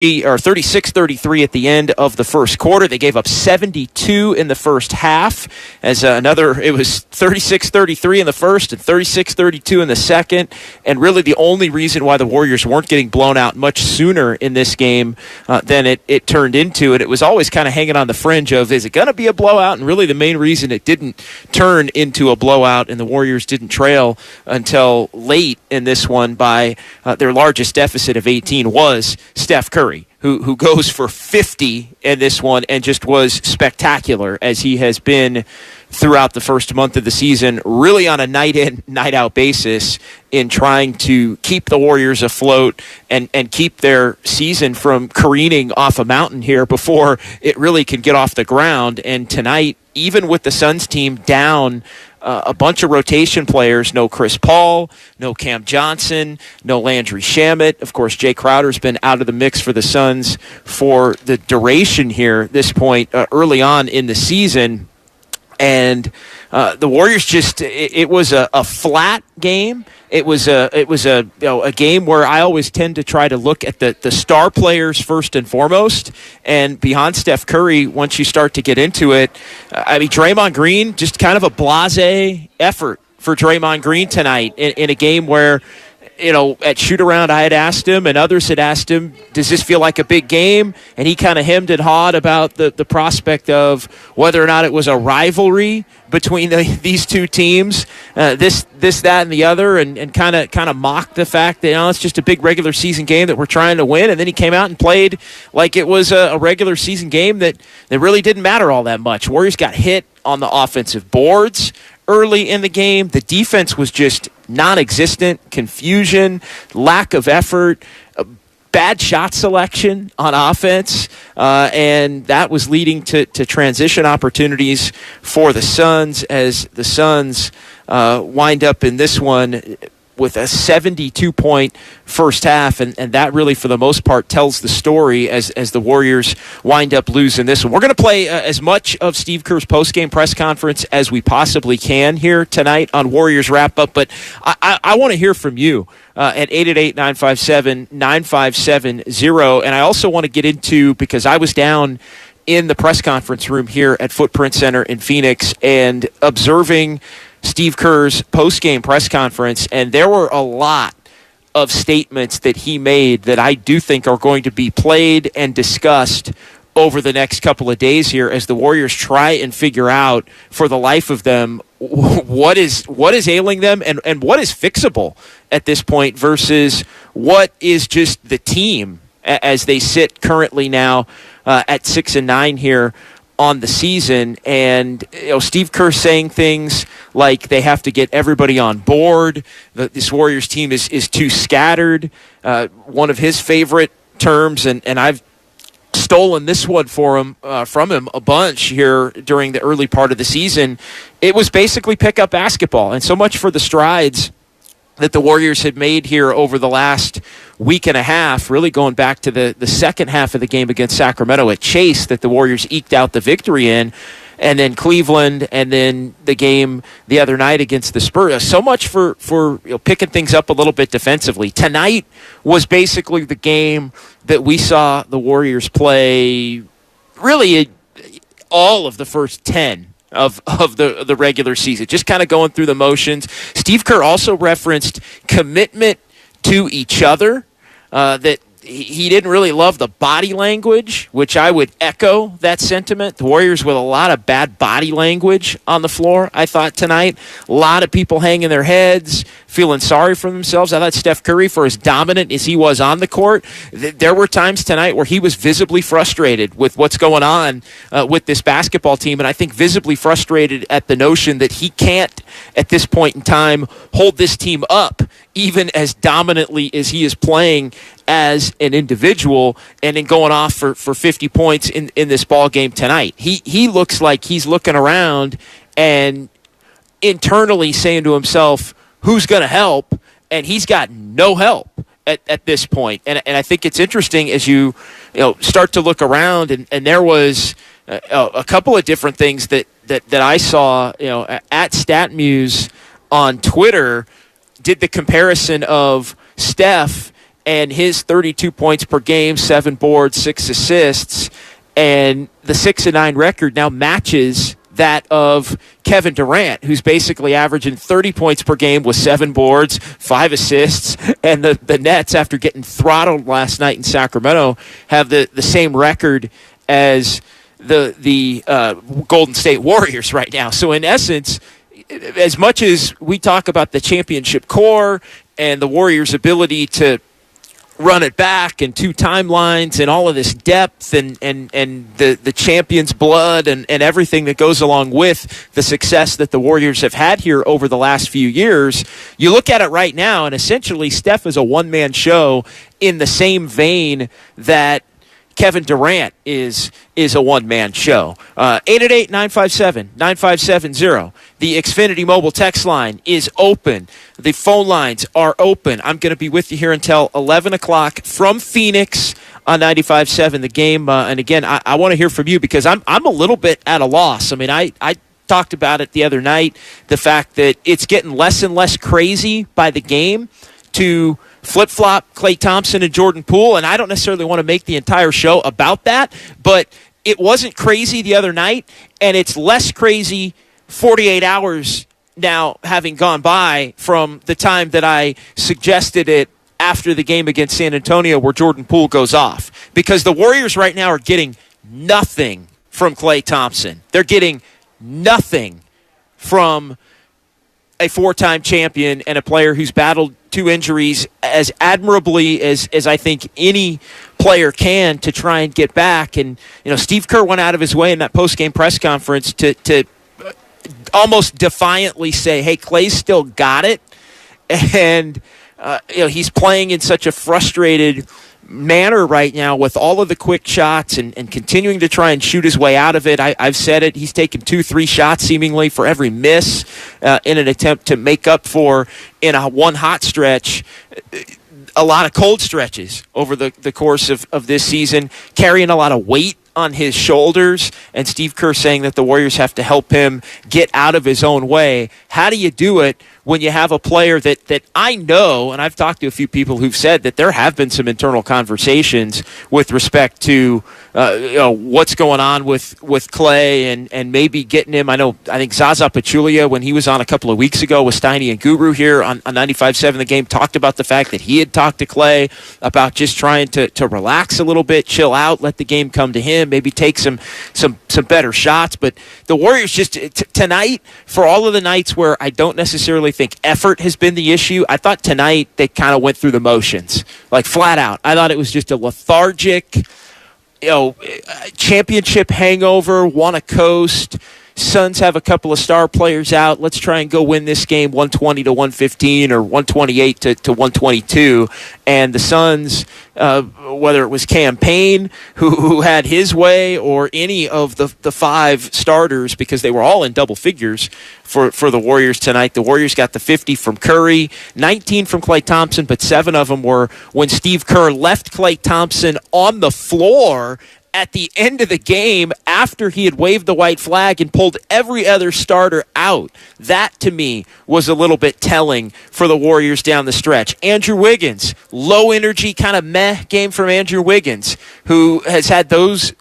36-33 at the end of the first quarter. They gave up 72 in the first half. It was 36-33 in the first and 36-32 in the second. And really the only reason why the Warriors weren't getting blown out much sooner in this game than it turned into. And it was always kind of hanging on the fringe of, is it going to be a blowout? And really the main reason it didn't turn into a blowout and the Warriors didn't trail until late in this one by their largest deficit of 18 was Steph Curry, who goes for 50 in this one and just was spectacular as he has been throughout the first month of the season, really on a night-in, night-out basis in trying to keep the Warriors afloat and keep their season from careening off a mountain here before it really can get off the ground. And tonight, even with the Suns team down a bunch of rotation players, no Chris Paul, no Cam Johnson, no Landry Shamet. Of course, Jay Crowder's been out of the mix for the Suns for the duration here at this point early on in the season. And the Warriors it was a flat game. It was a game where I always tend to try to look at the star players first and foremost, and beyond Steph Curry, once you start to get into it, Draymond Green, just kind of a blasé effort for Draymond Green tonight in a game where, at shoot-around, I had asked him, and others had asked him, does this feel like a big game? And he kind of hemmed and hawed about the prospect of whether or not it was a rivalry between these two teams, this, that, and the other, and kind of mocked the fact that, it's just a big regular season game that we're trying to win. And then he came out and played like it was a regular season game that really didn't matter all that much. Warriors got hit on the offensive boards early in the game. The defense was just non-existent, confusion, lack of effort, bad shot selection on offense, and that was leading to transition opportunities for the Suns as the Suns wind up in this one with a 72-point first half, and that really, for the most part, tells the story as the Warriors wind up losing this one. We're going to play as much of Steve Kerr's postgame press conference as we possibly can here tonight on Warriors Wrap-Up, but I want to hear from you at 888-957-9570, and I also want to get into, because I was down in the press conference room here at Footprint Center in Phoenix and observing Steve Kerr's post-game press conference, and there were a lot of statements that he made that I do think are going to be played and discussed over the next couple of days here as the Warriors try and figure out, for the life of them, what is ailing them and what is fixable at this point versus what is just the team as they sit currently now at 6-9 here on the season. And Steve Kerr saying things like they have to get everybody on board. This Warriors team is too scattered. One of his favorite terms, and I've stolen this one from him a bunch here during the early part of the season. It was basically pickup basketball, and so much for the strides that the Warriors had made here over the last week and a half, really going back to the second half of the game against Sacramento at Chase that the Warriors eked out the victory in, and then Cleveland, and then the game the other night against the Spurs. So much for picking things up a little bit defensively. Tonight was basically the game that we saw the Warriors play really all of the first 10 of the regular season, just kind of going through the motions. Steve Kerr also referenced commitment to each other, that he didn't really love the body language, which I would echo that sentiment. The Warriors with a lot of bad body language on the floor, I thought, tonight. A lot of people hanging their heads, feeling sorry for themselves. I thought Steph Curry, for as dominant as he was on the court, there were times tonight where he was visibly frustrated with what's going on with this basketball team, and I think visibly frustrated at the notion that he can't, at this point in time, hold this team up, even as dominantly as he is playing as an individual, and then going off for 50 points in this ball game tonight. He looks like he's looking around and internally saying to himself, who's going to help? And he's got no help at this point. And I think it's interesting as you start to look around, and there was a couple of different things that I saw at StatMuse on Twitter did the comparison of Steph and his 32 points per game, 7 boards, 6 assists, and the 6-9 record now matches that of Kevin Durant, who's basically averaging 30 points per game with 7 boards, 5 assists, and the Nets, after getting throttled last night in Sacramento, have the same record as the Golden State Warriors right now. So in essence, as much as we talk about the championship core and the Warriors' ability to run it back and 2 timelines and all of this depth and the champion's blood and everything that goes along with the success that the Warriors have had here over the last few years, you look at it right now, and essentially Steph is a one-man show in the same vein that Kevin Durant is a one-man show. 888-957-9570. The Xfinity mobile text line is open. The phone lines are open. I'm going to be with you here until 11 o'clock from Phoenix on 95.7 The Game. And again, I want to hear from you because I'm a little bit at a loss. I mean, I talked about it the other night, the fact that it's getting less and less crazy by the game to flip-flop Klay Thompson and Jordan Poole, and I don't necessarily want to make the entire show about that, but it wasn't crazy the other night, and it's less crazy 48 hours now having gone by from the time that I suggested it after the game against San Antonio where Jordan Poole goes off. Because the Warriors right now are getting nothing from Klay Thompson. They're getting nothing from a 4-time champion and a player who's battled 2 injuries as admirably as I think any player can to try and get back. And, you know, Steve Kerr went out of his way in that post-game press conference to almost defiantly say, hey, Klay's still got it. And, you know, he's playing in such a frustrated manner right now with all of the quick shots and continuing to try and shoot his way out of it. I've said it. He's taken 2-3 shots seemingly for every miss in an attempt to make up for, in one hot stretch, a lot of cold stretches over the course of this season, carrying a lot of weight on his shoulders, and Steve Kerr saying that the Warriors have to help him get out of his own way. How do you do it when you have a player that I know, and I've talked to a few people who've said that there have been some internal conversations with respect to what's going on with Klay and maybe getting him. I think Zaza Pachulia, when he was on a couple of weeks ago with Steiny and Guru here on 95.7 The Game, talked about the fact that he had talked to Klay about just trying to relax a little bit, chill out, let the game come to him, maybe take some better shots. But the Warriors just tonight, for all of the nights where I don't necessarily think effort has been the issue, I thought tonight they kind of went through the motions, like flat out. I thought it was just a lethargic, championship hangover, want to coast. Suns have a couple of star players out. Let's try and go win this game 120-115 or 128-122. And the Suns, whether it was Cam Payne, who had his way, or any of the 5 starters, because they were all in double figures for the Warriors tonight. The Warriors got the 50 from Curry, 19 from Klay Thompson, but 7 of them were when Steve Kerr left Klay Thompson on the floor at the end of the game after he had waved the white flag and pulled every other starter out. That, to me, was a little bit telling for the Warriors down the stretch. Andrew Wiggins, low energy, kind of meh game from Andrew Wiggins, who has had those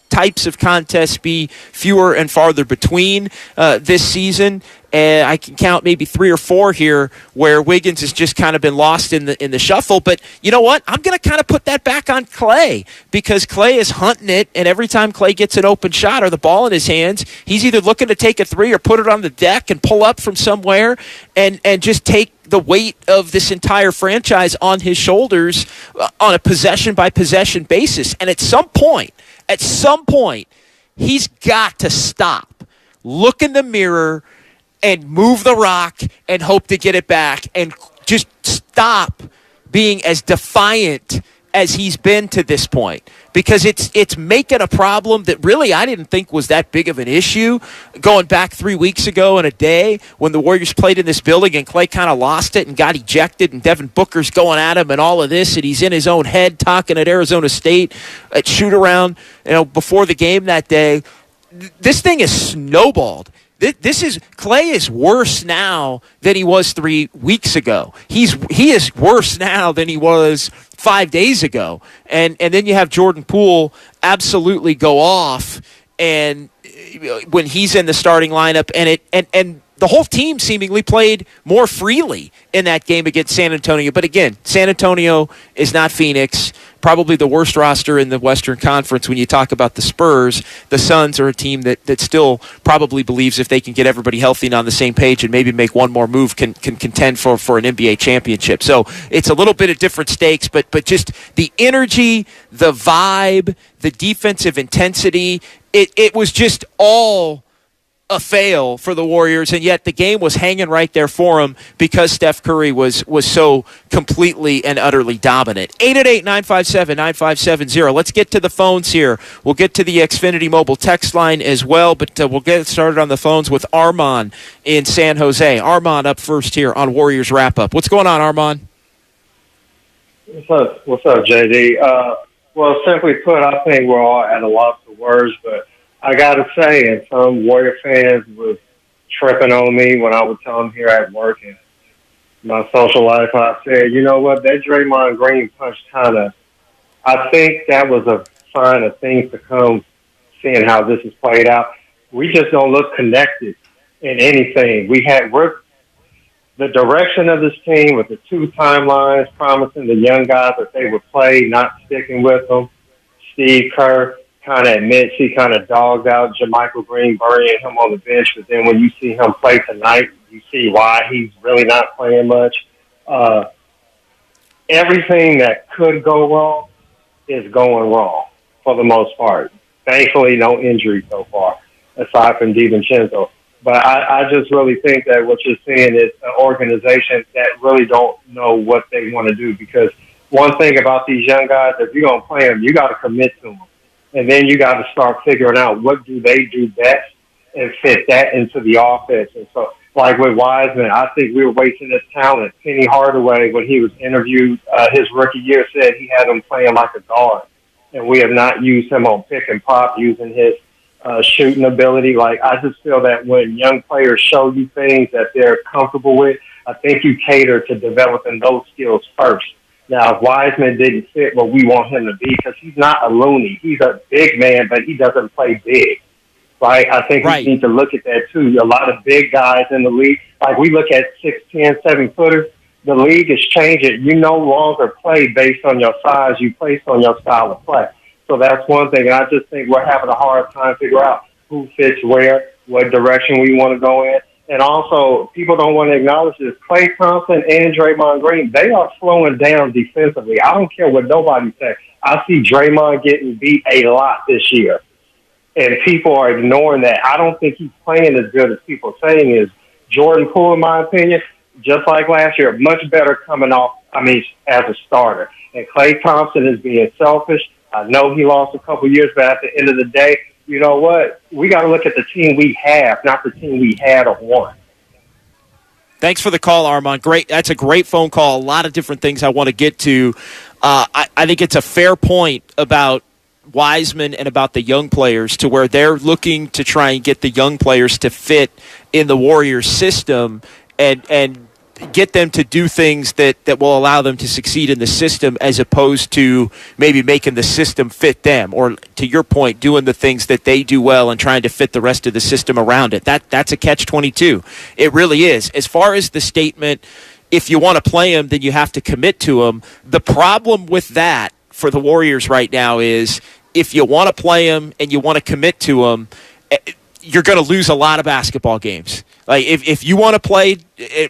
types of contests be fewer and farther between this season. And I can count maybe 3 or 4 here where Wiggins has just kind of been lost in the shuffle. But you know what? I'm going to kind of put that back on Klay, because Klay is hunting it, and every time Klay gets an open shot or the ball in his hands, he's either looking to take a 3 or put it on the deck and pull up from somewhere and just take the weight of this entire franchise on his shoulders on a possession-by-possession basis. And at some point, he's got to stop, look in the mirror, and move the rock and hope to get it back, and just stop being as defiant as he's been to this point, because it's making a problem that really I didn't think was that big of an issue going back 3 weeks ago in a day when the Warriors played in this building and Klay kind of lost it and got ejected, and Devin Booker's going at him and all of this, and he's in his own head talking at Arizona State at shoot around, before the game that day. This thing has snowballed. Klay is worse now than he was 3 weeks ago. He is worse now than he was 5 days ago. And then you have Jordan Poole absolutely go off, and when he's in the starting lineup, and the whole team seemingly played more freely in that game against San Antonio. But again, San Antonio is not Phoenix. Probably the worst roster in the Western Conference when you talk about the Spurs. The Suns are a team that still probably believes if they can get everybody healthy and on the same page and maybe make one more move, can contend for an NBA championship. So it's a little bit of different stakes, but just the energy, the vibe, the defensive intensity, it was just all a fail for the Warriors, and yet the game was hanging right there for them because Steph Curry was so completely and utterly dominant. 888-957-9570. Let's get to the phones here. We'll get to the Xfinity Mobile text line as well, but we'll get started on the phones with Armand in San Jose. Armand up first here on Warriors Wrap-Up. What's going on, Armand? What's up, JD? Well, simply put, I think we're all at a loss of words, but I got to say, and some Warrior fans was tripping on me when I would tell them here at work and my social life, I said, you know what, that Draymond Green punch I think that was a sign of things to come, seeing how this is played out. We just don't look connected in anything. The direction of this team with the two timelines promising the young guys that they would play, not sticking with them. Steve Kerr kind of admits he kind of dogged out JaMychal Green, burying him on the bench, but then when you see him play tonight, you see why he's really not playing much. Everything that could go wrong is going wrong for the most part. Thankfully, no injury so far, aside from DiVincenzo. But I just really think that what you're seeing is an organization that really don't know what they want to do, because one thing about these young guys, if you're going to play them, you got to commit to them. And then you got to start figuring out what do they do best and fit that into the offense. And so, like with Wiseman, I think we were wasting his talent. Penny Hardaway, when he was interviewed his rookie year, said he had him playing like a guard. And we have not used him on pick and pop, using his shooting ability. Like, I just feel that when young players show you things that they're comfortable with, I think you cater to developing those skills first. Now, if Wiseman didn't fit what we want him to be, because he's not a loony. He's a big man, but he doesn't play big, right? I think we need to look at that, too. A lot of big guys in the league, like we look at 6'10", 7-footers, the league is changing. You no longer play based on your size. You play on your style of play. So that's one thing. And I just think we're having a hard time figuring out who fits where, what direction we want to go in. And also, people don't want to acknowledge this. Klay Thompson and Draymond Green, they are slowing down defensively. I don't care what nobody says. I see Draymond getting beat a lot this year, and people are ignoring that. I don't think he's playing as good as people are saying is. Jordan Poole, in my opinion, just like last year, much better coming off, as a starter. And Klay Thompson is being selfish. I know he lost a couple years, but at the end of the day, you know what? We got to look at the team we have, not the team we had or won. Thanks for the call, Armand. Great. That's a great phone call. A lot of different things I want to get to. I think it's a fair point about Wiseman and about the young players, to where they're looking to try and get the young players to fit in the Warriors system and get them to do things that will allow them to succeed in the system, as opposed to maybe making the system fit them, or, to your point, doing the things that they do well and trying to fit the rest of the system around it. That's a catch-22. It really is. As far as the statement, if you want to play them, then you have to commit to them. The problem with that for the Warriors right now is, if you want to play them and you want to commit to them, you're going to lose a lot of basketball games. Like, if you want to play,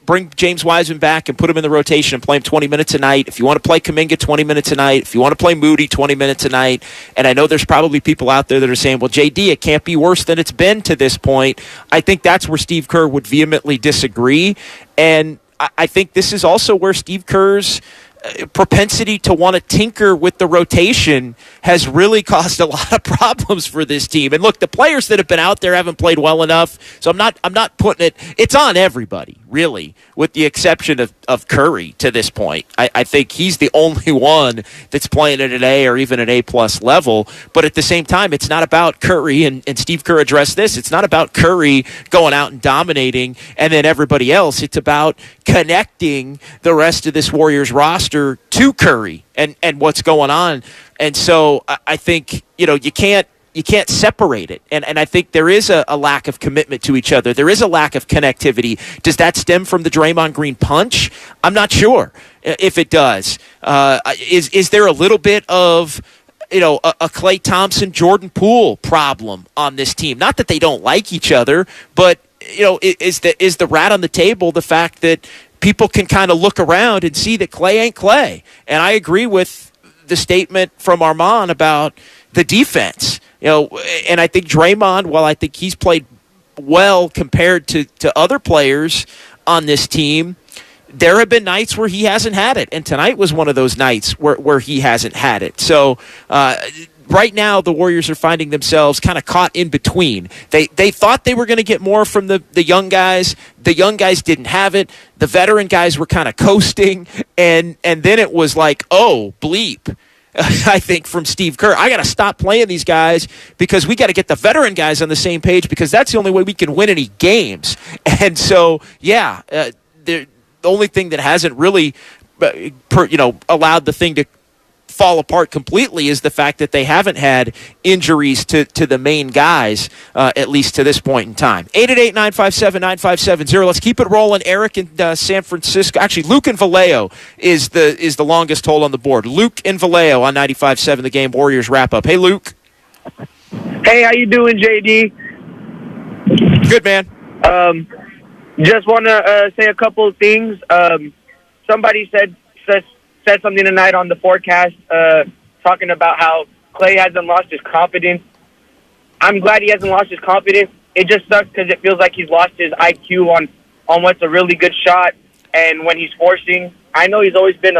bring James Wiseman back and put him in the rotation and play him 20 minutes a night. If you want to play Kuminga 20 minutes a night. If you want to play Moody 20 minutes a night. And I know there's probably people out there that are saying, well, JD, it can't be worse than it's been to this point. I think that's where Steve Kerr would vehemently disagree. And I think this is also where Steve Kerr's propensity to want to tinker with the rotation has really caused a lot of problems for this team. And look, the players that have been out there haven't played well enough, so I'm not putting it's on everybody, really, with the exception of Curry to this point. I think he's the only one that's playing at an A or even an A-plus level. But at the same time, it's not about Curry, and Steve Kerr addressed this. It's not about Curry going out and dominating and then everybody else. It's about connecting the rest of this Warriors roster to Curry and what's going on. And so I think, you can't separate it. And I think there is a lack of commitment to each other. There is a lack of connectivity. Does that stem from the Draymond Green punch? I'm not sure if it does. Is there a little bit of a Klay Thompson, Jordan Poole problem on this team? Not that they don't like each other, but is the rat on the table the fact that people can kind of look around and see that Klay ain't Klay? And I agree with the statement from Armand about the defense. And I think Draymond, while I think he's played well compared to other players on this team, there have been nights where he hasn't had it. And tonight was one of those nights where he hasn't had it. So right now the Warriors are finding themselves kind of caught in between. They thought they were going to get more from the young guys. The young guys didn't have it. The veteran guys were kind of coasting. And then it was like, oh, bleep. I think from Steve Kerr, I got to stop playing these guys because we got to get the veteran guys on the same page because that's the only way we can win any games. And so, the only thing that hasn't really, allowed the thing to fall apart completely is the fact that they haven't had injuries to the main guys, at least to this point in time. 888-957-9570. Let's keep it rolling. Eric in San Francisco. Actually, Luke in Vallejo is the longest hold on the board. Luke in Vallejo on 95.7 The Game. Warriors wrap up. Hey, Luke. Hey, how you doing, JD? Good, man. Just want to say a couple of things. Somebody said something tonight on the forecast, talking about how Klay hasn't lost his confidence. I'm glad he hasn't lost his confidence. It just sucks because it feels like he's lost his IQ on what's a really good shot and when he's forcing. I know he's always been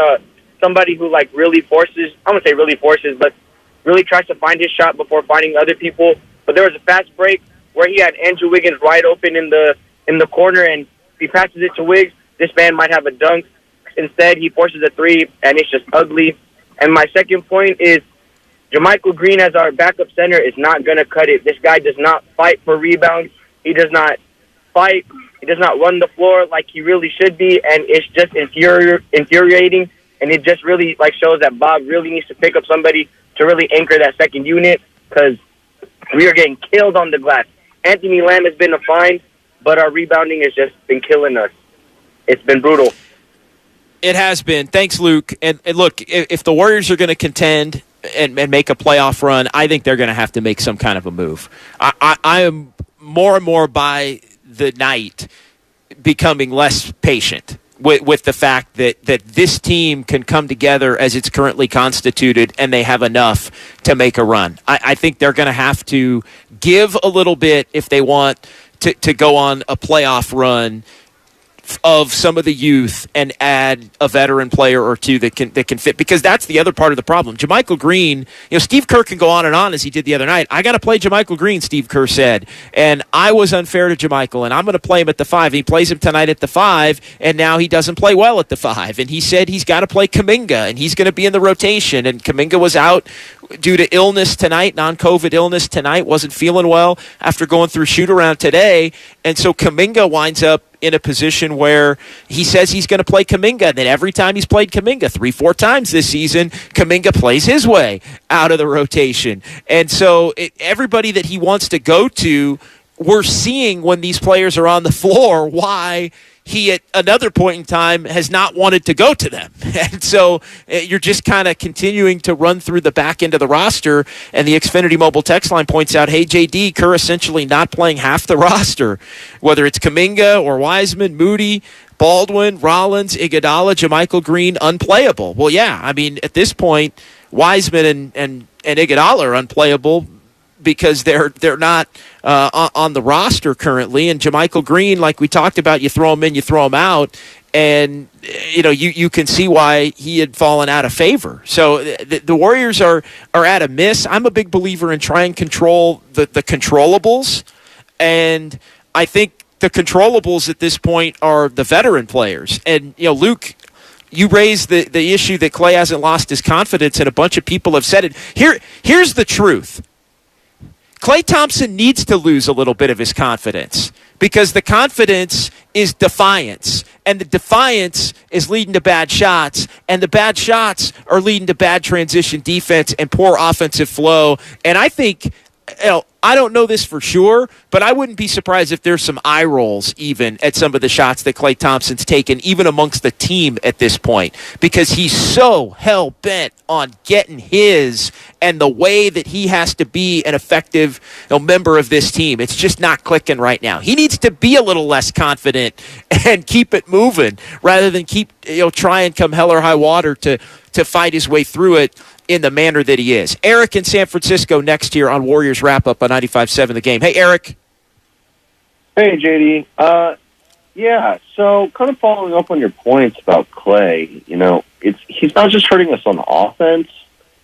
somebody who really forces. I wouldn't say really forces, but really tries to find his shot before finding other people. But there was a fast break where he had Andrew Wiggins wide open in the corner, and if he passes it to Wiggs, this man might have a dunk. Instead, he forces a three, and it's just ugly. And my second point is JaMychal Green as our backup center is not going to cut it. This guy does not fight for rebounds. He does not fight. He does not run the floor like he really should be, and it's just infuriating. And it just really shows that Bob really needs to pick up somebody to really anchor that second unit because we are getting killed on the glass. Anthony Lamb has been a find, but our rebounding has just been killing us. It's been brutal. It has been. Thanks, Luke. And look, if the Warriors are going to contend and make a playoff run, I think they're going to have to make some kind of a move. I am more and more by the night becoming less patient with the fact that this team can come together as it's currently constituted and they have enough to make a run. I think they're going to have to give a little bit if they want to go on a playoff run of some of the youth and add a veteran player or two that can fit, because that's the other part of the problem. JaMychal Green, Steve Kerr can go on and on as he did the other night. I got to play JaMychal Green, Steve Kerr said, and I was unfair to JaMychal, and I'm going to play him at the 5. He plays him tonight at the 5, and now he doesn't play well at the 5. And he said he's got to play Kuminga, and he's going to be in the rotation. And Kuminga was out due to illness tonight, non-COVID illness tonight, wasn't feeling well after going through shoot-around today. And so Kuminga winds up in a position where he says he's going to play Kuminga. And then every time he's played Kuminga 3-4 times this season, Kuminga plays his way out of the rotation. And so everybody that he wants to go to, we're seeing when these players are on the floor why he at another point in time has not wanted to go to them. And so you're just kind of continuing to run through the back end of the roster. And the Xfinity Mobile text line points out, hey, JD, Kerr essentially not playing half the roster, whether it's Kuminga or Wiseman, Moody, Baldwin, Rollins, Iguodala, JaMychal Green, unplayable. Well, yeah, I mean, at this point, Wiseman and Iguodala are unplayable because they're not on the roster currently. And JaMychal Green, like we talked about, you throw him in, you throw him out, and you can see why he had fallen out of favor. So the Warriors are at a miss. I'm a big believer in trying to control the controllables, and I think the controllables at this point are the veteran players. And, Luke, you raised the issue that Klay hasn't lost his confidence, and a bunch of people have said it. Here's the truth. Klay Thompson needs to lose a little bit of his confidence because the confidence is defiance, and the defiance is leading to bad shots, and the bad shots are leading to bad transition defense and poor offensive flow. And I think, I don't know this for sure, but I wouldn't be surprised if there's some eye rolls even at some of the shots that Klay Thompson's taken, even amongst the team at this point, because he's so hell-bent on getting his and the way that he has to be an effective member of this team. It's just not clicking right now. He needs to be a little less confident and keep it moving rather than keep try and come hell or high water to fight his way through it in the manner that he is. Eric in San Francisco next here on Warriors Wrap-Up on 95.7 The Game. Hey, Eric. Hey, JD. Yeah, so kind of following up on your points about Klay, he's not just hurting us on offense,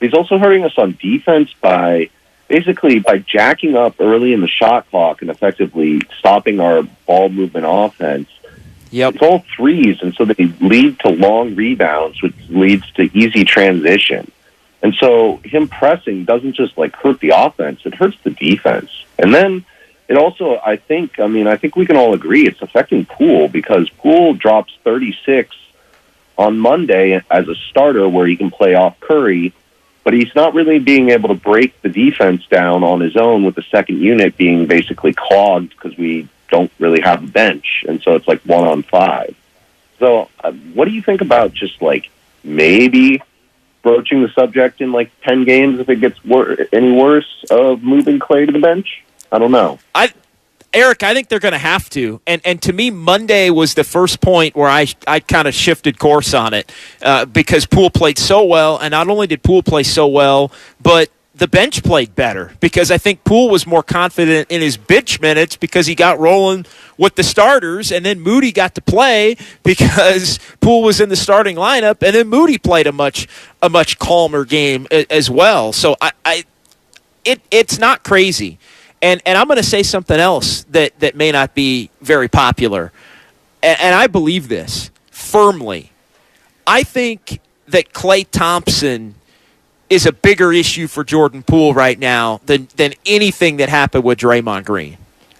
he's also hurting us on defense by jacking up early in the shot clock and effectively stopping our ball movement offense. Yep. It's all threes, and so they lead to long rebounds, which leads to easy transition. And so him pressing doesn't just hurt the offense, it hurts the defense. And then it also, I think we can all agree it's affecting Poole, because Poole drops 36 on Monday as a starter where he can play off Curry, but he's not really being able to break the defense down on his own, with the second unit being basically clogged because we don't really have a bench. And so it's 1-on-5. So what do you think about just maybe broaching the subject in 10 games if it gets any worse of moving Klay to the bench? I don't know. Eric, I think they're going to have to. And to me, Monday was the first point where I kind of shifted course on it because Poole played so well. And not only did Poole play so well, but the bench played better, because I think Poole was more confident in his bench minutes because he got rolling with the starters, and then Moody got to play because Poole was in the starting lineup, and then Moody played a much calmer game as well. So it's not crazy. And I'm going to say something else that may not be very popular, and I believe this firmly. I think that Klay Thompson is a bigger issue for Jordan Poole right now than anything that happened with Draymond Green.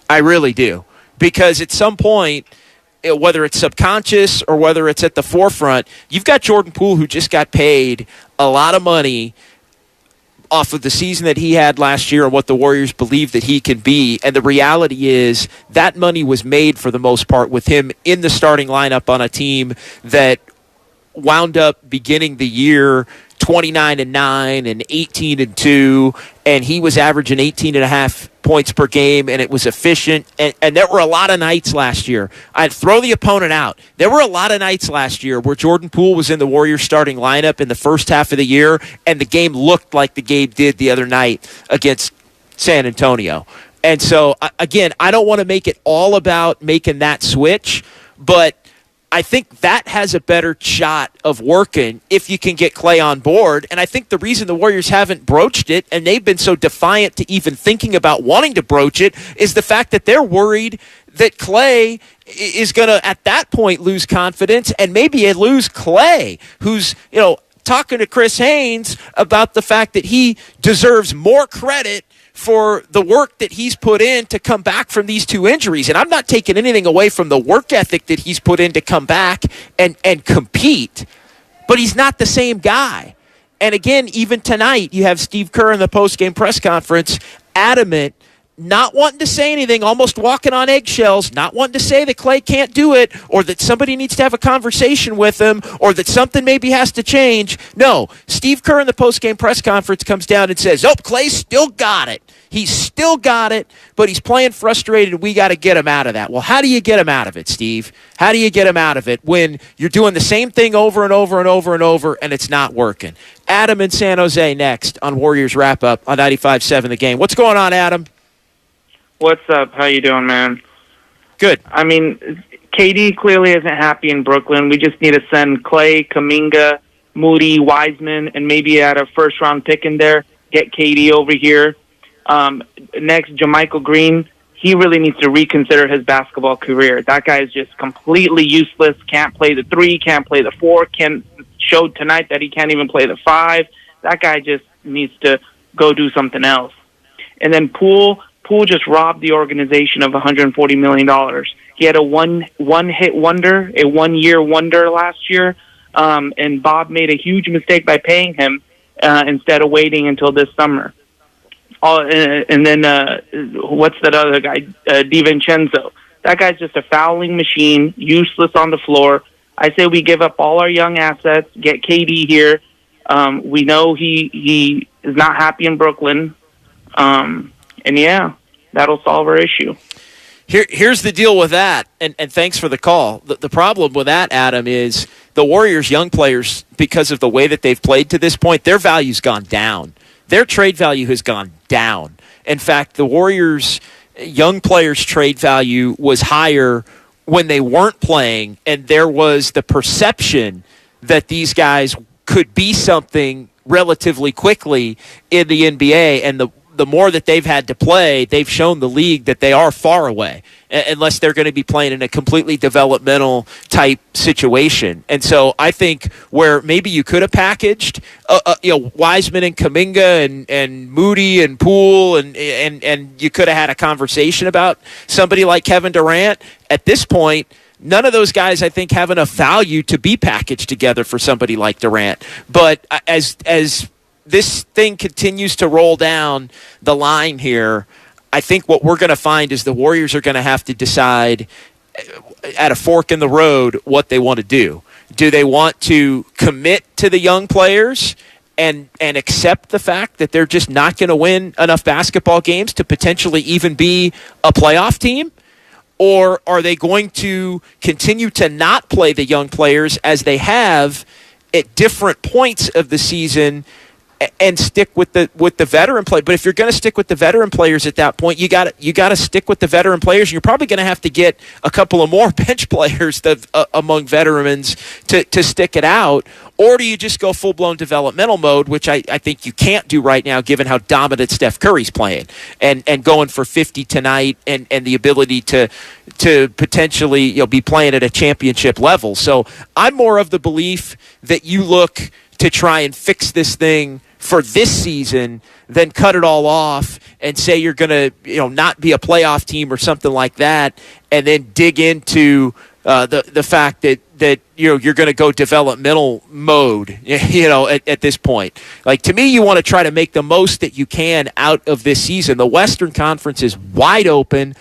I really do. Because at some point, whether it's subconscious or whether it's at the forefront, you've got Jordan Poole who just got paid a lot of money off of the season that he had last year and what the Warriors believe that he can be. And the reality is that money was made for the most part with him in the starting lineup on a team that wound up beginning the year 29-9 and 18-2, and he was averaging 18.5 points per game, and it was efficient. And there were a lot of nights last year. I'd throw the opponent out. There were a lot of nights last year where Jordan Poole was in the Warriors starting lineup in the first half of the year, and the game looked like the game did the other night against San Antonio. And so, again, I don't want to make it all about making that switch, but I think that has a better shot of working if you can get Klay on board. And I think the reason the Warriors haven't broached it, and they've been so defiant to even thinking about wanting to broach it, is the fact that they're worried that Klay is going to, at that point, lose confidence, and maybe lose Klay, who's, talking to Chris Haynes about the fact that he deserves more credit for the work that he's put in to come back from these two injuries. And I'm not taking anything away from the work ethic that he's put in to come back and compete, but he's not the same guy. And again, even tonight, you have Steve Kerr in the post-game press conference adamant, not wanting to say anything, almost walking on eggshells, not wanting to say that Klay can't do it, or that somebody needs to have a conversation with him, or that something maybe has to change. No, Steve Kerr in the post-game press conference comes down and says, Klay's still got it. He's still got it, but he's playing frustrated, and we got to get him out of that. Well, how do you get him out of it, Steve? How do you get him out of it when you're doing the same thing over and over and over and over, and it's not working? Adam in San Jose next on Warriors Wrap-Up on 95.7 The Game. What's going on, Adam? What's up? How you doing, man? Good. I mean, KD clearly isn't happy in Brooklyn. We just need to send Klay, Kuminga, Moody, Wiseman, and maybe add a first-round pick in there. Get KD over here. Next, JaMychal Green he really needs to reconsider his basketball career. That guy is just completely useless, can't play the 3, can't play the 4, showed tonight that he can't even play the 5. That guy just needs to go do something else. And then Poole just robbed the organization of $140 million. He had a one-hit wonder, a one-year wonder last year, and Bob made a huge mistake by paying him instead of waiting until this summer. And then what's that other guy, DiVincenzo? That guy's just a fouling machine, useless on the floor. I say we give up all our young assets, get KD here. We know he is not happy in Brooklyn. And yeah, that'll solve our issue. Here's the deal with that, and thanks for the call. The problem with that, Adam, is the Warriors' young players, because of the way that they've played to this point, their value's gone down. Their trade value has gone down. In fact, the Warriors' young players' trade value was higher when they weren't playing, and there was the perception that these guys could be something relatively quickly in the NBA, and the more that they've had to play, they've shown the league that they are far away, unless they're going to be playing in a completely developmental type situation. And so I think where maybe you could have packaged, Wiseman and Kuminga and Moody and Poole, and you could have had a conversation about somebody like Kevin Durant. At this point, none of those guys, I think, have enough value to be packaged together for somebody like Durant. But as this thing continues to roll down the line here, I think what we're going to find is the Warriors are going to have to decide at a fork in the road what they want to do. Do they want to commit to the young players and accept the fact that they're just not going to win enough basketball games to potentially even be a playoff team? Or are they going to continue to not play the young players as they have at different points of the season and stick with the veteran play? But if you're going to stick with the veteran players at that point, you got to stick with the veteran players. You're probably going to have to get a couple of more bench players among veterans to stick it out. Or do you just go full-blown developmental mode, which I think you can't do right now given how dominant Steph Curry's playing and going for 50 tonight and the ability to potentially be playing at a championship level. So I'm more of the belief that you look to try and fix this thing for this season, then cut it all off and say you're going to not be a playoff team or something like that, and then dig into the fact that you're going to go developmental mode at this point. Like, to me, you want to try to make the most that you can out of this season. The Western Conference is wide open,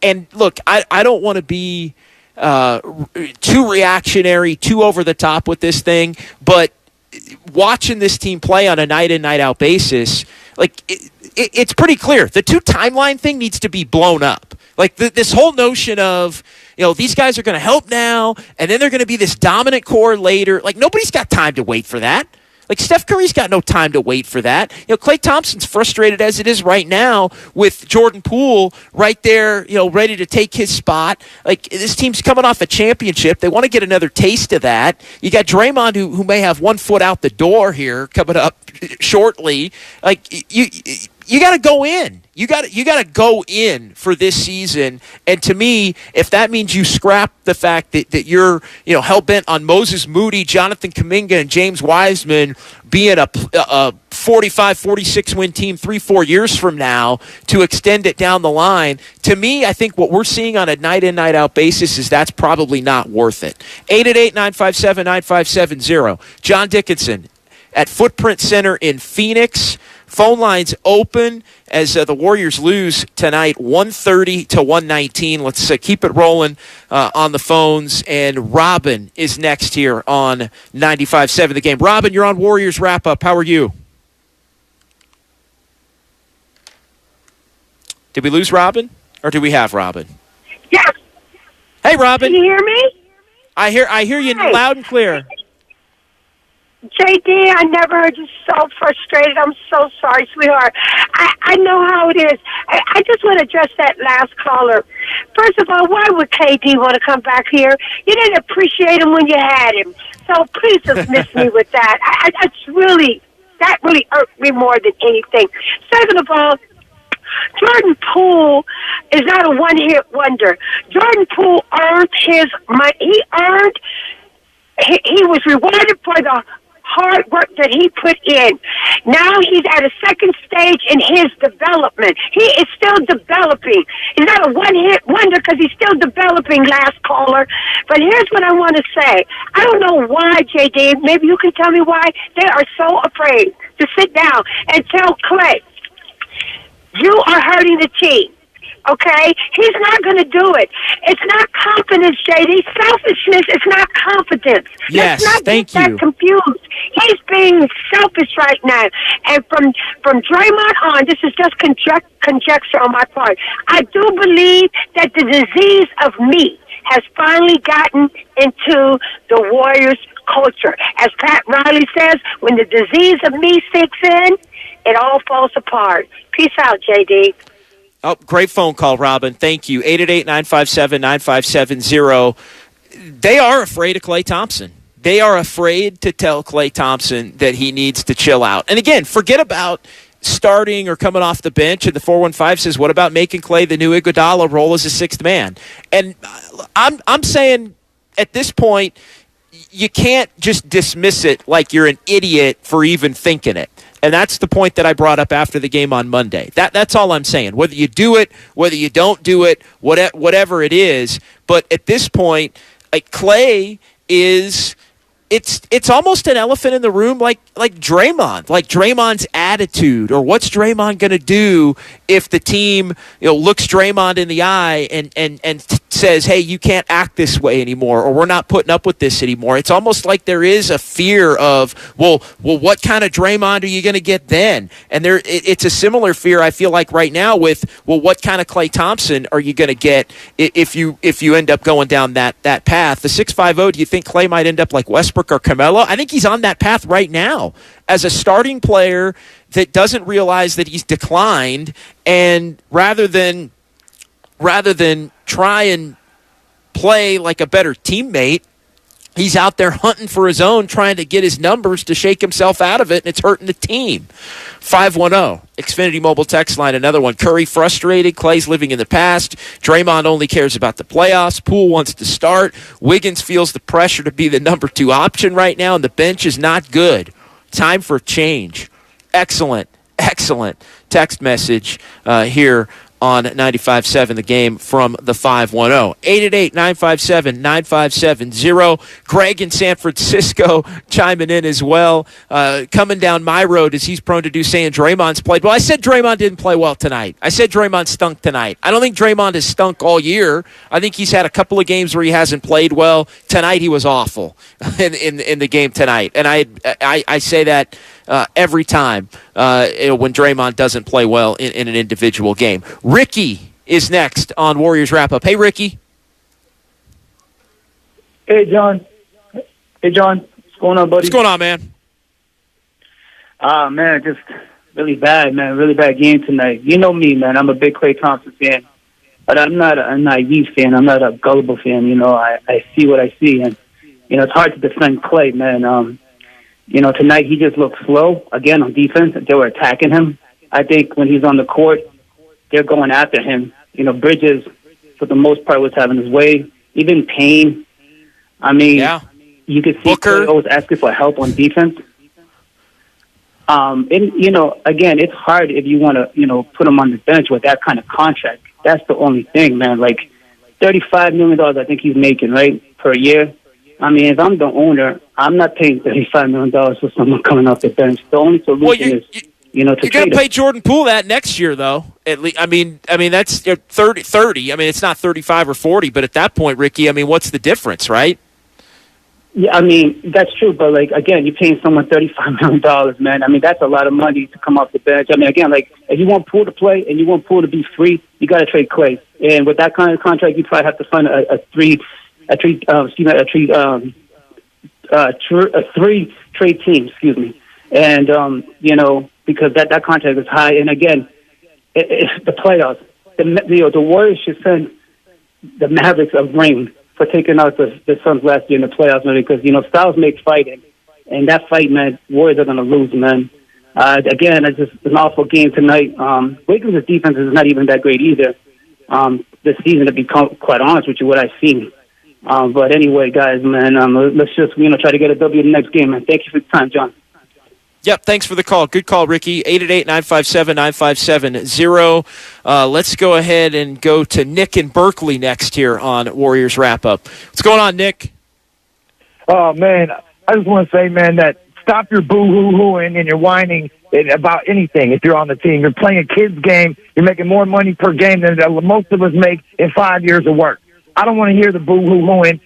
and look, I don't want to be too reactionary, too over the top with this thing, but watching this team play on a night in, night out basis, like it's pretty clear. The 2 timeline thing needs to be blown up. Like this whole notion of, these guys are going to help now, and then they're going to be this dominant core later. Like, nobody's got time to wait for that. Like, Steph Curry's got no time to wait for that. Klay Thompson's frustrated as it is right now with Jordan Poole right there, ready to take his spot. Like, this team's coming off a championship. They want to get another taste of that. You got Draymond who may have 1 foot out the door here coming up shortly. Like, you got to go in. You got to go in for this season. And to me, if that means you scrap the fact that you're hell bent on Moses Moody, Jonathan Kuminga, and James Wiseman being a 45, 46 win team 3-4 years from now to extend it down the line, to me, I think what we're seeing on a night in, night out basis is that's probably not worth it. 888-957-9570. John Dickinson at Footprint Center in Phoenix. Phone lines open as the Warriors lose tonight, 130 to 119. Let's keep it rolling on the phones. And Robin is next here on 95.7 The Game. Robin, you're on Warriors Wrap Up. How are you? Did we lose Robin, or do we have Robin? Yes. Hey, Robin. Can you hear me? I hear you loud and clear. JD, I never heard you so frustrated. I'm so sorry, sweetheart. I know how it is. I just want to address that last caller. First of all, why would KD want to come back here? You didn't appreciate him when you had him. So please dismiss me with that. That really irked me more than anything. Second of all, Jordan Poole is not a one-hit wonder. Jordan Poole earned his money. He was rewarded for the hard work that he put in. Now he's at a second stage in his development. He is still developing. He's not a one-hit wonder because he's still developing, last caller. But here's what I want to say. I don't know why, JD, maybe you can tell me why they are so afraid to sit down and tell Klay, you are hurting the team. Okay? He's not going to do it. It's not confidence, JD. Selfishness is not confidence. Yes, Let's not thank get you. that confused. He's being selfish right now. And from Draymond on, this is just conjecture on my part. I do believe that the disease of me has finally gotten into the Warriors' culture. As Pat Riley says, when the disease of me sinks in, it all falls apart. Peace out, JD. Oh, great phone call, Robin. Thank you. 888-957-9570. They are afraid of Klay Thompson. They are afraid to tell Klay Thompson that he needs to chill out. And again, forget about starting or coming off the bench. And the 415 says, what about making Klay the new Iguodala, role as a sixth man? And I'm saying at this point, you can't just dismiss it like you're an idiot for even thinking it. And that's the point that I brought up after the game on Monday. That's all I'm saying. Whether you do it, whether you don't do it, whatever it is. But at this point, Klay is... It's almost an elephant in the room, like Draymond, like Draymond's attitude, or what's Draymond going to do if the team looks Draymond in the eye and says, hey, you can't act this way anymore, or we're not putting up with this anymore. It's almost like there is a fear of, well, what kind of Draymond are you going to get then? And it's a similar fear I feel like right now with, well, what kind of Klay Thompson are you going to get if you end up going down that path? The 650, do you think Klay might end up like Westbrook or Carmelo? I think he's on that path right now as a starting player that doesn't realize that he's declined, and rather than try and play like a better teammate, he's out there hunting for his own, trying to get his numbers to shake himself out of it, and it's hurting the team. 510, Xfinity Mobile text line, another one. Curry frustrated. Klay's living in the past. Draymond only cares about the playoffs. Poole wants to start. Wiggins feels the pressure to be the number 2 option right now, and the bench is not good. Time for change. Excellent text message here on 95.7 The Game from the 510. 888-957-9570. Greg in San Francisco chiming in as well. Coming down my road, as he's prone to do, saying Draymond's played well. I said Draymond didn't play well tonight. I said Draymond stunk tonight. I don't think Draymond has stunk all year. I think he's had a couple of games where he hasn't played well. Tonight he was awful in the game tonight. And I say that every time when Draymond doesn't play well in an individual game. Ricky is next on Warriors Wrap-Up. Hey, Ricky. Hey, John. What's going on, buddy? What's going on, man? Man, just really bad, man. Really bad game tonight. You know me, man. I'm a big Klay Thompson fan. But I'm not a naive fan. I'm not a gullible fan. I see what I see. And, it's hard to defend Klay, man. Tonight he just looked slow, again, on defense. They were attacking him. I think when he's on the court, they're going after him. Bridges, for the most part, was having his way. Even Payne. I mean, you could see Booker was asking for help on defense. And, again, it's hard if you want to, put him on the bench with that kind of contract. That's the only thing, man. Like, $35 million I think he's making, right, per year. I mean, if I'm the owner, I'm not paying $35 million for someone coming off the bench. The only solution is, to you're going to pay Jordan Poole that next year, though. At least, I mean, that's 30. I mean, it's not 35 or 40, but at that point, Ricky, I mean, what's the difference, right? Yeah, I mean, that's true. But, again, you're paying someone $35 million, man. I mean, that's a lot of money to come off the bench. I mean, again, if you want Poole to play and you want Poole to be free, you got to trade Klay. And with that kind of contract, you probably have to find a three-trade team, and because that contract is high. And again, it's the playoffs. The Warriors should send the Mavericks a ring for taking out the Suns last year in the playoffs, man, because Styles makes fighting, and that fight, man, Warriors are gonna lose, man. Again, it's just an awful game tonight. Wiggins' defense is not even that great either this season, to be quite honest with you, what I've seen. But anyway, guys, man, let's just try to get a W the next game, man. Thank you for the time, John. Yep, thanks for the call. Good call, Ricky. 888-957-9570. Let's go ahead and go to Nick in Berkeley next here on Warriors Wrap-Up. What's going on, Nick? Oh, man, I just want to say, man, that stop your boo-hoo-hooing and your whining about anything if you're on the team. You're playing a kid's game. You're making more money per game than most of us make in 5 years of work. I don't want to hear the boo-hoo-hooing.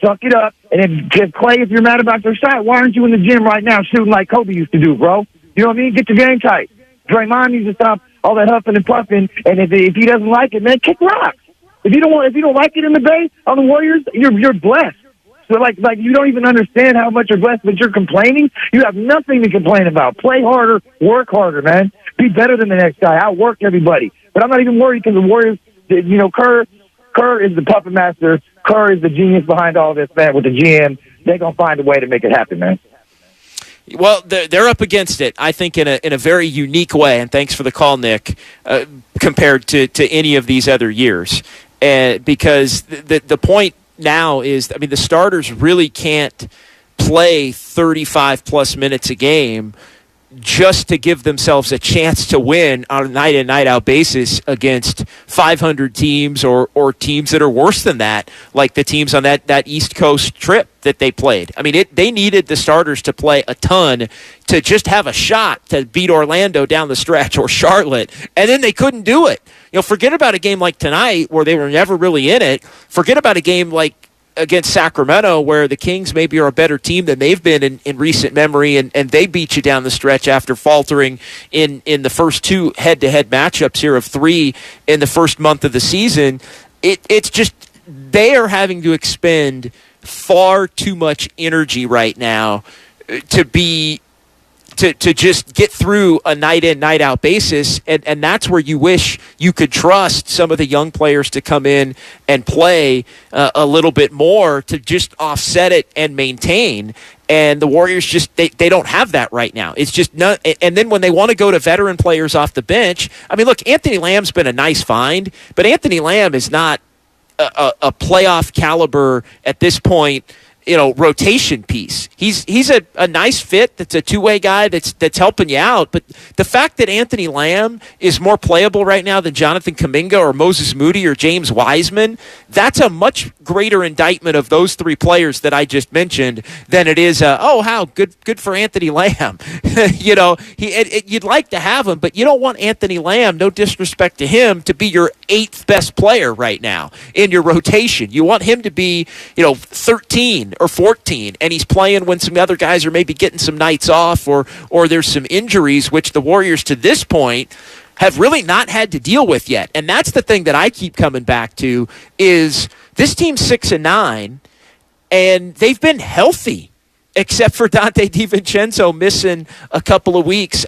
Suck it up. And if Klay, if you're mad about your shot, why aren't you in the gym right now shooting like Kobe used to do, bro? You know what I mean? Get your game tight. Draymond needs to stop all that huffing and puffing. And if he doesn't like it, man, kick rocks. If you don't like it in the Bay on the Warriors, you're blessed. So like you don't even understand how much you're blessed, but you're complaining. You have nothing to complain about. Play harder, work harder, man. Be better than the next guy. Outwork everybody. But I'm not even worried because the Warriors, Kerr is the puppet master. Kerr is the genius behind all this, man. With the GM, they're gonna find a way to make it happen, man. Well, they're up against it, I think, in a very unique way. And thanks for the call, Nick. Compared to any of these other years, because the point now is, I mean, the starters really can't play 35-plus minutes a game just to give themselves a chance to win on a night-in, night-out basis against 500 teams or teams that are worse than that, like the teams on that East Coast trip that they played. I mean, they needed the starters to play a ton to just have a shot to beat Orlando down the stretch or Charlotte, and then they couldn't do it. Forget about a game like tonight where they were never really in it. Forget about a game like against Sacramento, where the Kings maybe are a better team than they've been in recent memory, and they beat you down the stretch after faltering in the first two head-to-head matchups here of three in the first month of the season. It's just they are having to expend far too much energy right now to just get through a night-in, night-out basis, and that's where you wish you could trust some of the young players to come in and play a little bit more to just offset it and maintain. And the Warriors just, they don't have that right now. It's just not. And then when they want to go to veteran players off the bench, I mean, look, Anthony Lamb's been a nice find, but Anthony Lamb is not a playoff caliber at this point, rotation piece. He's a nice fit. That's a two-way guy that's helping you out. But the fact that Anthony Lamb is more playable right now than Jonathan Kuminga or Moses Moody or James Wiseman, that's a much greater indictment of those three players that I just mentioned than it is, how good for Anthony Lamb. You'd like to have him, but you don't want Anthony Lamb, no disrespect to him, to be your eighth best player right now in your rotation. You want him to be, 13 or 14, and he's playing when some other guys are maybe getting some nights off or there's some injuries, which the Warriors to this point have really not had to deal with yet. And that's the thing that I keep coming back to is this team's 6-9, and they've been healthy, except for Dante DiVincenzo missing a couple of weeks,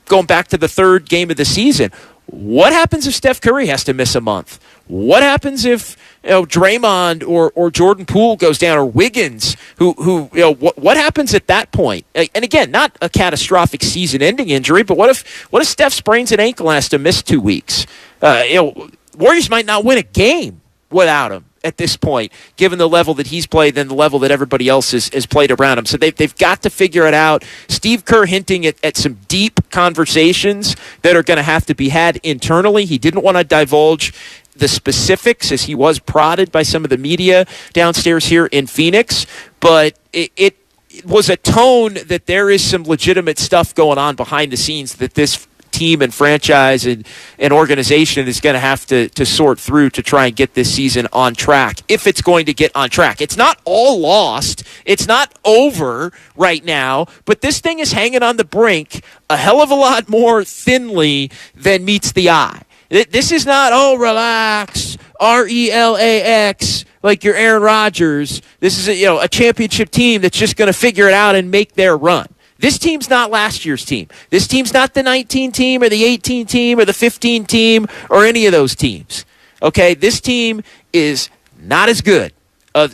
going back to the third game of the season. What happens if Steph Curry has to miss a month? What happens if Draymond or Jordan Poole goes down, or Wiggins? What happens at that point? And again, not a catastrophic season-ending injury, but what if Steph sprains an ankle and has to miss 2 weeks? Warriors might not win a game without him at this point, given the level that he's played and the level that everybody else has played around him. So they've got to figure it out. Steve Kerr hinting at some deep conversations that are going to have to be had internally. He didn't want to divulge the specifics, as he was prodded by some of the media downstairs here in Phoenix, but it was a tone that there is some legitimate stuff going on behind the scenes that this team and franchise and organization is going to have to sort through to try and get this season on track, if it's going to get on track. It's not all lost. It's not over right now, but this thing is hanging on the brink a hell of a lot more thinly than meets the eye. This is not, relax, RELAX, like your Aaron Rodgers. This is a championship team that's just going to figure it out and make their run. This team's not last year's team. This team's not the 19 team or the 18 team or the 15 team or any of those teams. Okay, this team is not as good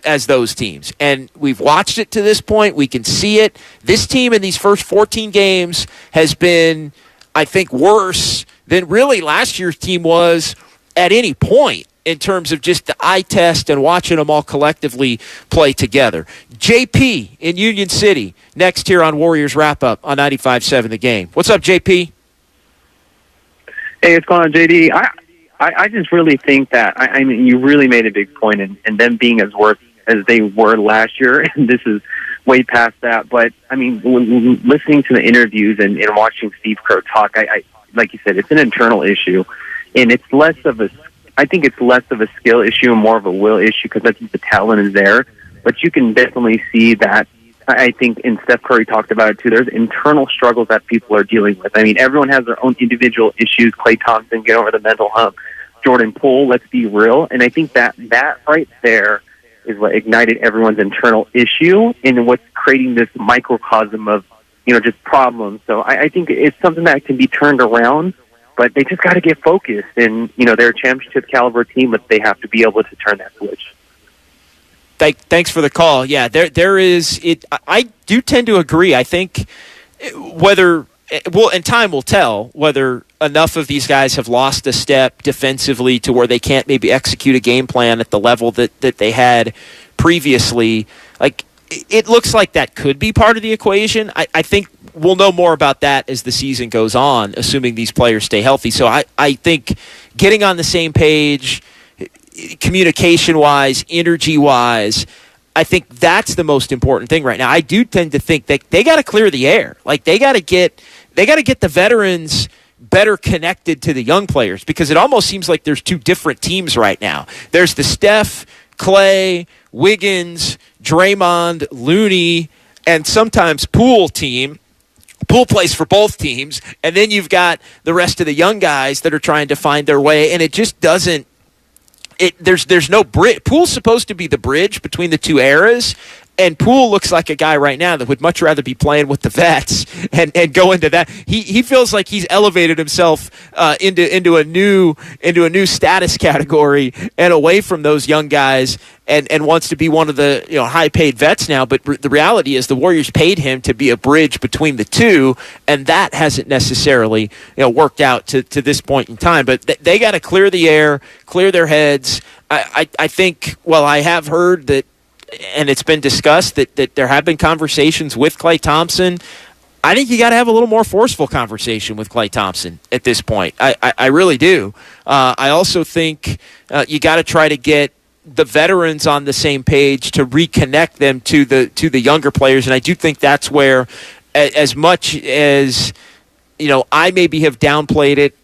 as those teams. And we've watched it to this point. We can see it. This team in these first 14 games has been, I think, worse than really last year's team was at any point in terms of just the eye test and watching them all collectively play together. JP in Union City, next here on Warriors Wrap-Up on 95.7 The Game. What's up, JP? Hey, what's going on, JD? I just really think that, I mean, you really made a big point in them being as worse as they were last year, and this is way past that. But, I mean, when listening to the interviews and watching Steve Kerr talk, I like you said, it's an internal issue, and it's less of a skill issue and more of a will issue because that's the talent is there. But you can definitely see that. I think, and Steph Curry talked about it too, there's internal struggles that people are dealing with. I mean, everyone has their own individual issues. Klay Thompson, get over the mental hump. Jordan Poole, let's be real. And I think that right there is what ignited everyone's internal issue and what's creating this microcosm of, just problems. So I think it's something that can be turned around, but they just got to get focused. And, they're a championship caliber team, but they have to be able to turn that switch. Thanks for the call. Yeah, there is it. I do tend to agree. I think and time will tell whether enough of these guys have lost a step defensively to where they can't maybe execute a game plan at the level that they had previously. Like, it looks like that could be part of the equation. I think we'll know more about that as the season goes on, assuming these players stay healthy. So I think getting on the same page, communication-wise, energy-wise, I think that's the most important thing right now. I do tend to think that they got to clear the air. Like, they got to get the veterans better connected to the young players, because it almost seems like there's two different teams right now. There's the Steph, Klay, Wiggins, Draymond, Looney, and sometimes Poole team. Poole plays for both teams, and then you've got the rest of the young guys that are trying to find their way, and it just doesn't. There's no bridge. Poole's supposed to be the bridge between the two eras, and Poole looks like a guy right now that would much rather be playing with the vets and go into that. He feels like he's elevated himself into a new status category and away from those young guys, and wants to be one of the high paid vets now. But the reality is the Warriors paid him to be a bridge between the two, and that hasn't necessarily worked out to this point in time. But they got to clear the air, clear their heads. I think. Well, I have heard that. And it's been discussed that there have been conversations with Klay Thompson. I think you got to have a little more forceful conversation with Klay Thompson at this point. I really do. I also think you got to try to get the veterans on the same page to reconnect them to the younger players. And I do think that's where, as much as I maybe have downplayed it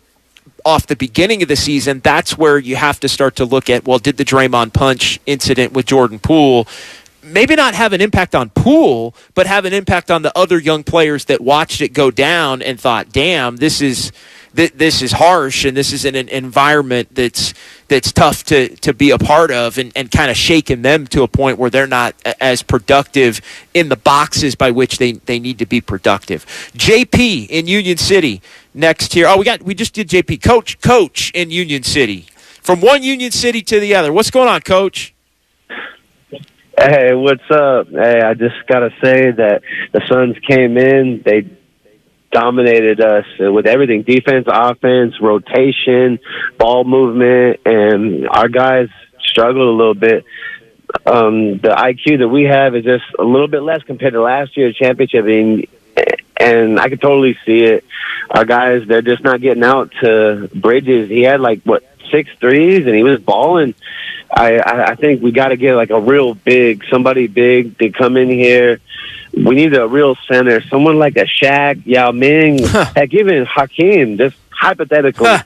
off the beginning of the season, that's where you have to start to look at, well, did the Draymond punch incident with Jordan Poole maybe not have an impact on Poole, but have an impact on the other young players that watched it go down and thought, damn, this is harsh, and this is an environment that's tough to be a part of, and kind of shaking them to a point where they're not as productive in the boxes by which they need to be productive. JP in Union City next here. We just did JP. Coach in Union City. From one Union City to the other. What's going on, Coach? Hey, what's up? Hey, I just got to say that the Suns came in, they dominated us with everything, defense, offense, rotation, ball movement, and our guys struggled a little bit. The IQ that we have is just a little bit less compared to last year's championship, and I could totally see it. Our guys, they're just not getting out to Bridges. He had 6 threes, and he was balling. I think we got to get a real somebody big to come in here. We need a real center, someone like a Shaq, Yao Ming, heck, even Hakeem, just hypothetically.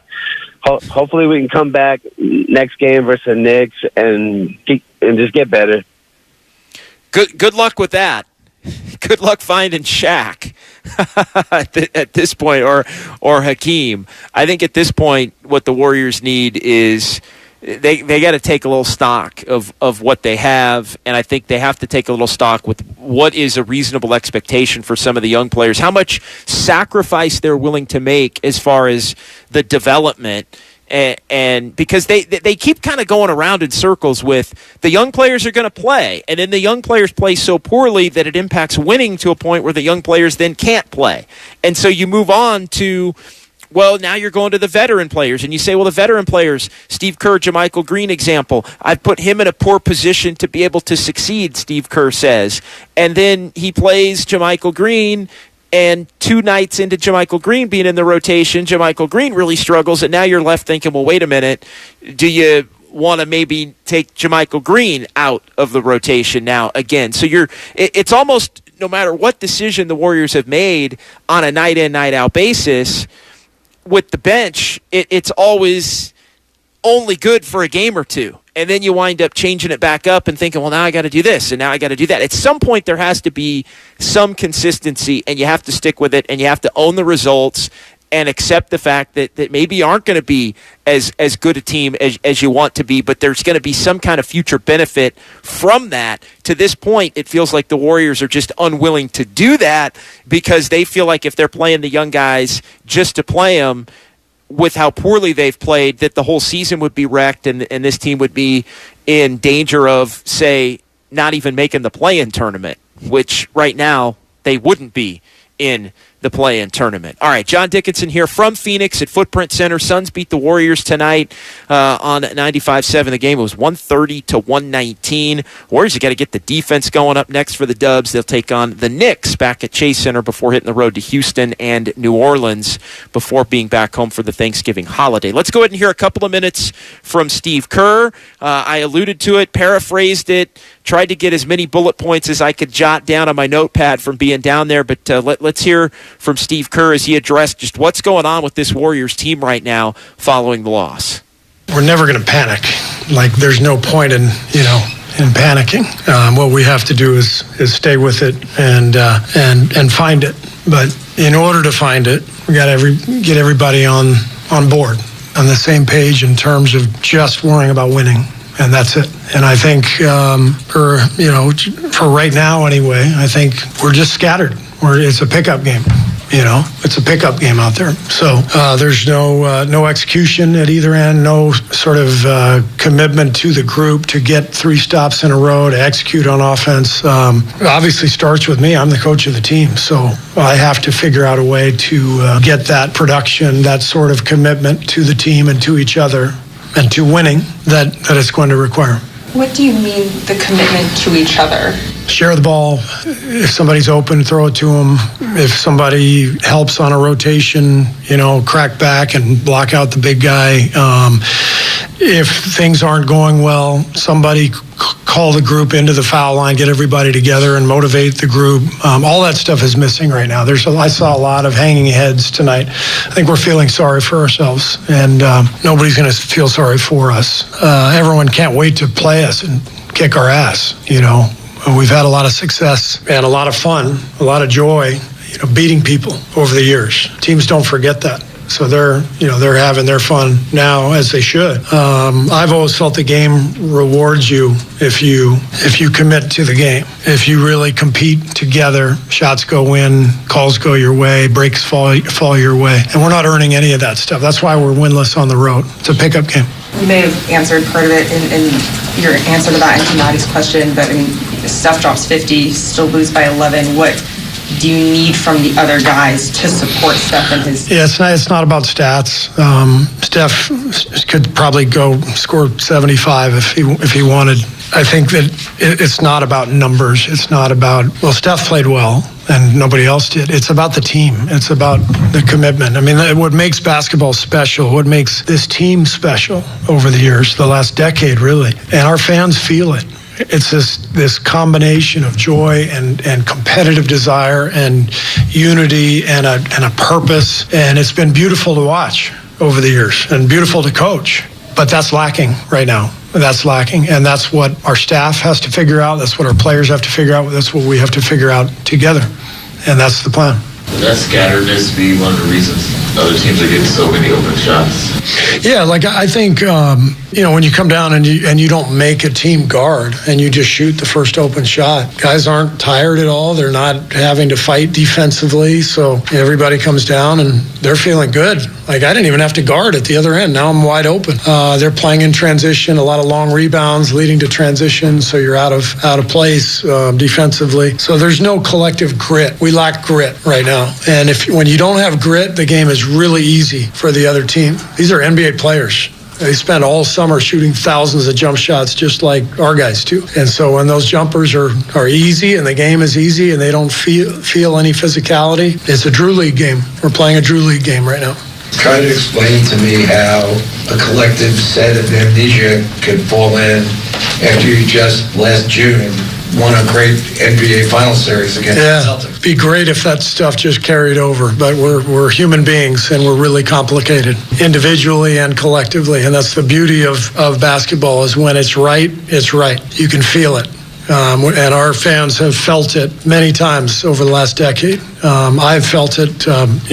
Hopefully we can come back next game versus the Knicks and just get better. Good luck with that. Good luck finding Shaq at this point, or Hakeem. I think at this point what the Warriors need is they got to take a little stock of what they have, and I think they have to take a little stock with what is a reasonable expectation for some of the young players, how much sacrifice they're willing to make as far as the development, And because they keep kind of going around in circles with the young players are going to play, and then the young players play so poorly that it impacts winning to a point where the young players then can't play. And so you move on to, well, now you're going to the veteran players, and you say, well, the veteran players, Steve Kerr, JaMychal Green example, I've put him in a poor position to be able to succeed, Steve Kerr says. And then he plays JaMychal Green, and 2 nights into JaMychal Green being in the rotation, JaMychal Green really struggles, and now you're left thinking, well, wait a minute, do you want to maybe take JaMychal Green out of the rotation now again? So it's almost, no matter what decision the Warriors have made on a night-in, night-out basis, with the bench, it's always only good for a game or two. And then you wind up changing it back up and thinking, well, now I got to do this, and now I got to do that. At some point, there has to be some consistency, and you have to stick with it, and you have to own the results and accept the fact that maybe you aren't going to be as good a team as you want to be, but there's going to be some kind of future benefit from that. To this point, it feels like the Warriors are just unwilling to do that because they feel like if they're playing the young guys just to play them, with how poorly they've played, that the whole season would be wrecked and this team would be in danger of, say, not even making the play-in tournament, which right now they wouldn't be in the play-in tournament. All right, John Dickinson here from Phoenix at Footprint Center. Suns beat the Warriors tonight on 95-7. The game was 130-119. Warriors, you got to get the defense going. Up next for the Dubs, they'll take on the Knicks back at Chase Center before hitting the road to Houston and New Orleans before being back home for the Thanksgiving holiday. Let's go ahead and hear a couple of minutes from Steve Kerr. I alluded to it, paraphrased it, tried to get as many bullet points as I could jot down on my notepad from being down there, but let's hear from Steve Kerr as he addressed just what's going on with this Warriors team right now following the loss. We're never going to panic. Like, there's no point in panicking. What we have to do is stay with it and find it. But in order to find it, we got to get everybody on board, on the same page in terms of just worrying about winning. And that's it. And I think, for right now anyway, I think we're just scattered. It's a pickup game. It's a pickup game out there. So there's no execution at either end, no sort of commitment to the group to get 3 stops in a row, to execute on offense. It obviously starts with me. I'm the coach of the team. So I have to figure out a way to get that production, that sort of commitment to the team and to each other and to winning that it's going to require. What do you mean, the commitment to each other? Share the ball. If somebody's open, throw it to them. If somebody helps on a rotation, crack back and block out the big guy. If things aren't going well, somebody call the group into the foul line, get everybody together and motivate the group. All that stuff is missing right now. I saw a lot of hanging heads tonight. I think we're feeling sorry for ourselves, and nobody's going to feel sorry for us. Everyone can't wait to play us and kick our ass, We've had a lot of success and a lot of fun, a lot of joy, beating people over the years. Teams don't forget that. So they're having their fun now, as they should. I've always felt the game rewards you if you commit to the game. If you really compete together, shots go in, calls go your way, breaks fall your way. And we're not earning any of that stuff. That's why we're winless on the road. It's a pickup game. You may have answered part of it in your answer to that and to Maddie's question, but Steph drops 50, still lose by 11. What do you need from the other guys to support Steph and his? Yeah, it's not about stats. Steph could probably go score 75 if he wanted. I think that it's not about numbers. It's not about, Steph played well and nobody else did. It's about the team. It's about the commitment. What makes basketball special, what makes this team special over the years, the last decade really, and our fans feel it. It's this combination of joy and competitive desire and unity and a purpose. And it's been beautiful to watch over the years and beautiful to coach. But that's lacking right now. That's lacking. And that's what our staff has to figure out. That's what our players have to figure out. That's what we have to figure out together. And that's the plan. Would that scatteredness be one of the reasons other teams are getting so many open shots? Yeah, like I think when you come down and you don't make a team guard and you just shoot the first open shot, guys aren't tired at all. They're not having to fight defensively, so everybody comes down and they're feeling good. Like I didn't even have to guard at the other end. Now I'm wide open. They're playing in transition, a lot of long rebounds leading to transition, so you're out of place defensively. So there's no collective grit. We lack grit right now, and when you don't have grit, the game is really easy for the other team. These are NBA players. They spend all summer shooting thousands of jump shots just like our guys do. And so when those jumpers are easy and the game is easy and they don't feel any physicality, it's a Drew League game. We're playing a Drew League game right now. Try to explain to me how a collective set of amnesia could fall in after you just last June won a great NBA Final Series against the Celtics. It'd be great if that stuff just carried over, but we're human beings and we're really complicated individually and collectively, and that's the beauty of basketball is when it's right, it's right. You can feel it. And our fans have felt it many times over the last decade. I've felt it,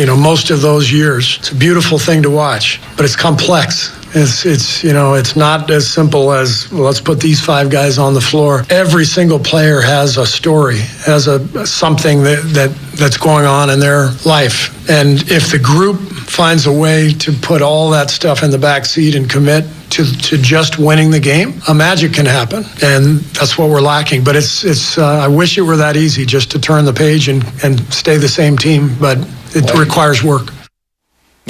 most of those years. It's a beautiful thing to watch, but it's complex. It's not as simple as, well, let's put these 5 guys on the floor. Every single player has a story, has something that's going on in their life. And if the group finds a way to put all that stuff in the back seat and commit to just winning the game, a magic can happen, and that's what we're lacking. But it's I wish it were that easy just to turn the page and stay the same team, but it requires work.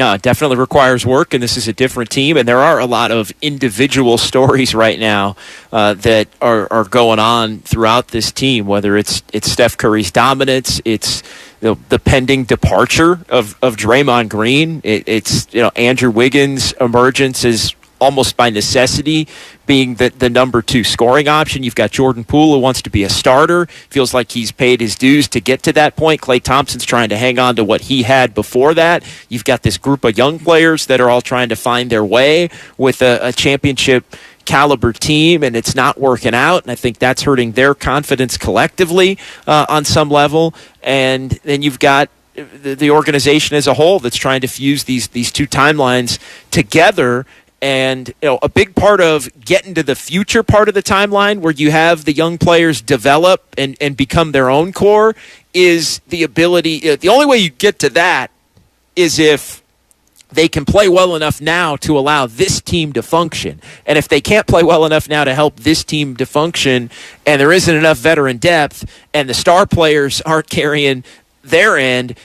It definitely requires work, and this is a different team, and there are a lot of individual stories right now that are going on throughout this team, whether it's Steph Curry's dominance, it's the pending departure of Draymond Green, it's Andrew Wiggins' emergence is almost by necessity being the number 2 scoring option. You've got Jordan Poole, who wants to be a starter, feels like he's paid his dues to get to that point. Klay Thompson's trying to hang on to what he had before that. You've got this group of young players that are all trying to find their way with a championship caliber team, and it's not working out, and I think that's hurting their confidence collectively on some level. And then you've got the organization as a whole that's trying to fuse these two timelines together. And a big part of getting to the future part of the timeline where you have the young players develop and become their own core is the ability. The only way you get to that is if they can play well enough now to allow this team to function. And if they can't play well enough now to help this team to function, and there isn't enough veteran depth, and the star players aren't carrying their end,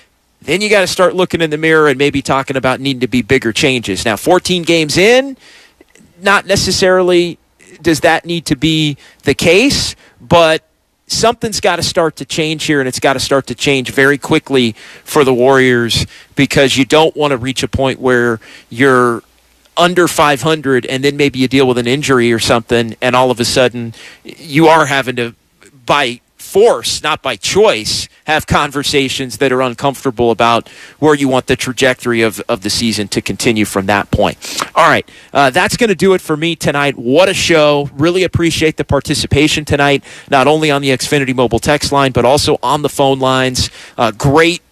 then you got to start looking in the mirror and maybe talking about needing to be bigger changes. Now, 14 games in, not necessarily does that need to be the case, but something's got to start to change here, and it's got to start to change very quickly for the Warriors, because you don't want to reach a point where you're under 500 and then maybe you deal with an injury or something, and all of a sudden you are having to, by force, not by choice, have conversations that are uncomfortable about where you want the trajectory of the season to continue from that point. All right, that's going to do it for me tonight. What a show. Really appreciate the participation tonight, not only on the Xfinity mobile text line, but also on the phone lines. Great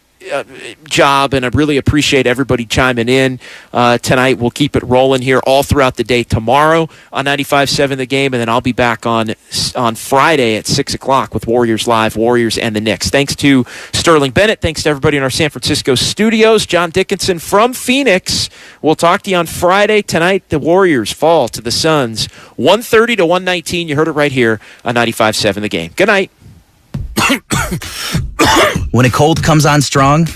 job, and I really appreciate everybody chiming in tonight. We'll keep it rolling here all throughout the day tomorrow on 95.7 The Game, and then I'll be back on Friday at 6 o'clock with Warriors Live, Warriors and the Knicks. Thanks to Sterling Bennett. Thanks to everybody in our San Francisco studios. John Dickinson from Phoenix. We'll talk to you on Friday. Tonight, the Warriors fall to the Suns 130 to 119. You heard it right here on 95.7 The Game. Good night. When a cold comes on strong,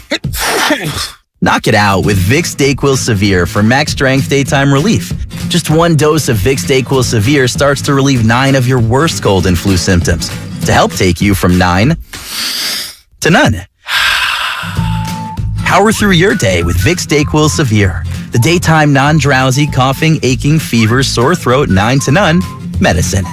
knock it out with Vicks DayQuil Severe for max strength daytime relief. Just 1 dose of Vicks DayQuil Severe starts to relieve 9 of your worst cold and flu symptoms to help take you from 9 to none. Power through your day with Vicks DayQuil Severe, the daytime non-drowsy, coughing, aching, fever, sore throat, 9 to none medicine.